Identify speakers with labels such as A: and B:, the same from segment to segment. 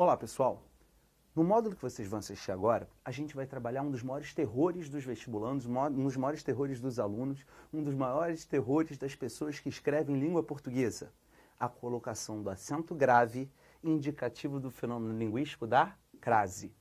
A: Olá, pessoal! No módulo que vocês vão assistir agora, a gente vai trabalhar um dos maiores terrores dos vestibulandos, um dos maiores terrores dos alunos, um dos maiores terrores das pessoas que escrevem língua portuguesa, a colocação do acento grave indicativo do fenômeno linguístico da crase.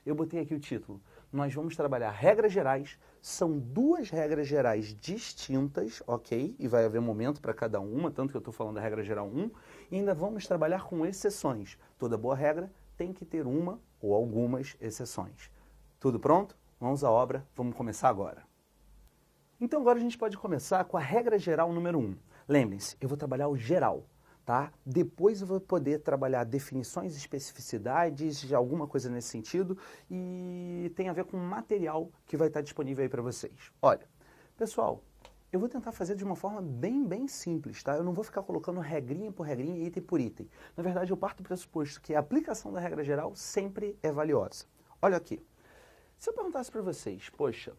A: Eu botei aqui o título. Nós vamos trabalhar regras gerais, são duas regras gerais distintas, ok? E vai haver momento para cada uma, tanto que eu estou falando da regra geral 1, e ainda vamos trabalhar com exceções. Toda boa regra tem que ter uma ou algumas exceções. Tudo pronto? Vamos à obra, vamos começar agora. Então agora a gente pode começar com a regra geral número 1. Lembrem-se, eu vou trabalhar o geral. Tá? Depois eu vou poder trabalhar definições, especificidades, de alguma coisa nesse sentido, e tem a ver com material que vai estar disponível aí para vocês. Olha, pessoal, eu vou tentar fazer de uma forma bem simples, tá? Eu não vou ficar colocando regrinha por regrinha, item por item. Na verdade, eu parto do pressuposto que a aplicação da regra geral sempre é valiosa. Olha aqui, se eu perguntasse para vocês, poxa,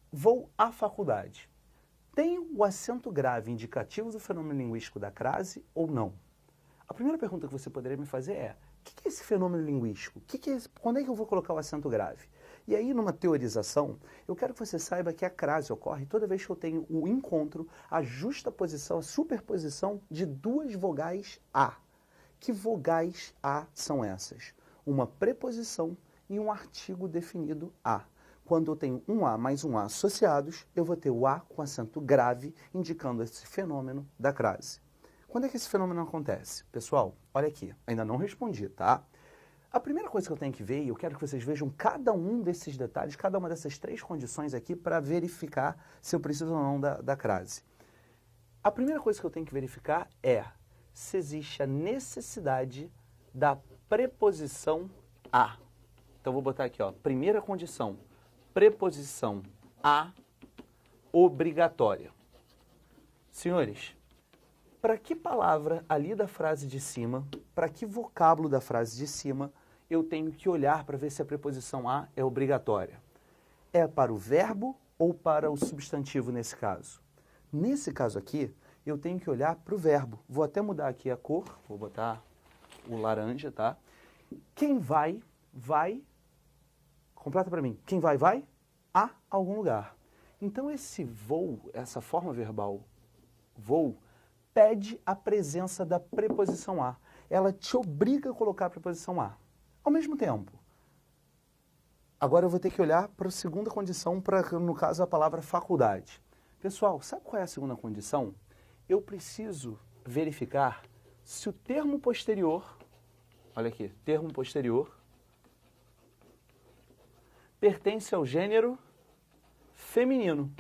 A: vou à faculdade. Tem o acento grave indicativo do fenômeno linguístico da crase ou não? A primeira pergunta que você poderia me fazer é: o que é esse fenômeno linguístico? Quando é que eu vou colocar o acento grave? E aí, numa teorização, eu quero que você saiba que a crase ocorre toda vez que eu tenho o encontro, a justaposição, a superposição de duas vogais A. Que vogais A são essas? Uma preposição e um artigo definido A. Quando eu tenho um A mais um A associados, eu vou ter o A com acento grave, indicando esse fenômeno da crase. Quando é que esse fenômeno acontece? Pessoal, olha aqui, ainda não respondi, tá? A primeira coisa que eu tenho que ver, e eu quero que vocês vejam cada um desses detalhes, cada uma dessas três condições aqui, para verificar se eu preciso ou não da crase. A primeira coisa que eu tenho que verificar é se existe a necessidade da preposição a. Então, vou botar aqui, ó, primeira condição. Preposição a obrigatória. Senhores, para que palavra ali da frase de cima, para que vocábulo da frase de cima, eu tenho que olhar para ver se a preposição a é obrigatória? É para o verbo ou para o substantivo nesse caso? Nesse caso aqui, eu tenho que olhar para o verbo. Vou até mudar aqui a cor, vou botar o laranja, tá? Quem vai, completa para mim. Quem vai a algum lugar. Então esse vou, essa forma verbal vou, pede a presença da preposição a. Ela te obriga a colocar a preposição a. Ao mesmo tempo, agora eu vou ter que olhar para a segunda condição, para, no caso, a palavra faculdade. Pessoal, sabe qual é a segunda condição? Eu preciso verificar se o termo posterior, olha aqui, termo posterior, pertence ao gênero feminino.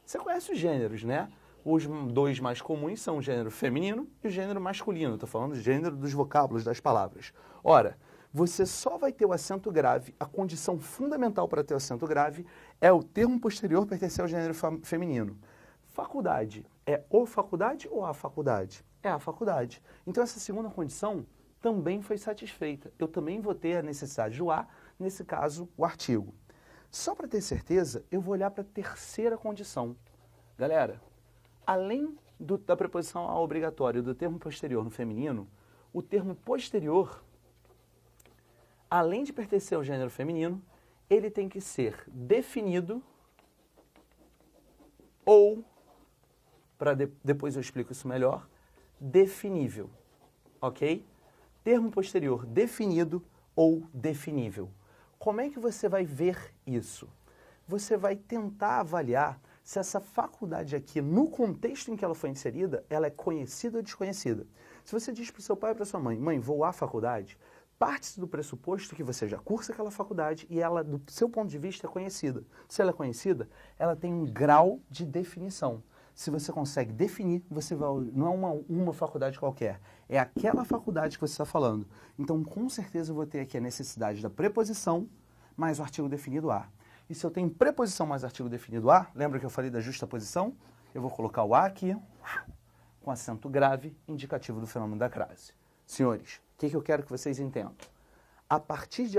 A: Você conhece os gêneros, né? Os dois mais comuns são o gênero feminino e o gênero masculino. Estou falando do gênero dos vocábulos, das palavras. Ora, você só vai ter o acento grave, a condição fundamental para ter o acento grave é o termo posterior pertencer ao gênero feminino. Faculdade, é o faculdade ou a faculdade? É a faculdade. Então essa segunda condição também foi satisfeita. Eu também vou ter a necessidade do a, nesse caso, o artigo. Só para ter certeza, eu vou olhar para a terceira condição. Galera, além da preposição a obrigatória e do termo posterior no feminino, o termo posterior, além de pertencer ao gênero feminino, ele tem que ser definido ou, depois eu explico isso melhor, definível, ok? Termo posterior definido ou definível. Como é que você vai ver isso? Você vai tentar avaliar se essa faculdade aqui, no contexto em que ela foi inserida, ela é conhecida ou desconhecida. Se você diz para o seu pai ou para sua mãe, mãe, vou à faculdade, parte-se do pressuposto que você já cursa aquela faculdade e ela, do seu ponto de vista, é conhecida. Se ela é conhecida, ela tem um grau de definição. Se você consegue definir, você vai, não é uma faculdade qualquer, é aquela faculdade que você está falando. Então, com certeza, eu vou ter aqui a necessidade da preposição mais o artigo definido a. E se eu tenho preposição mais artigo definido a, lembra que eu falei da justaposição? Eu vou colocar o a aqui, com acento grave, indicativo do fenômeno da crase. Senhores, o que eu quero que vocês entendam? A partir de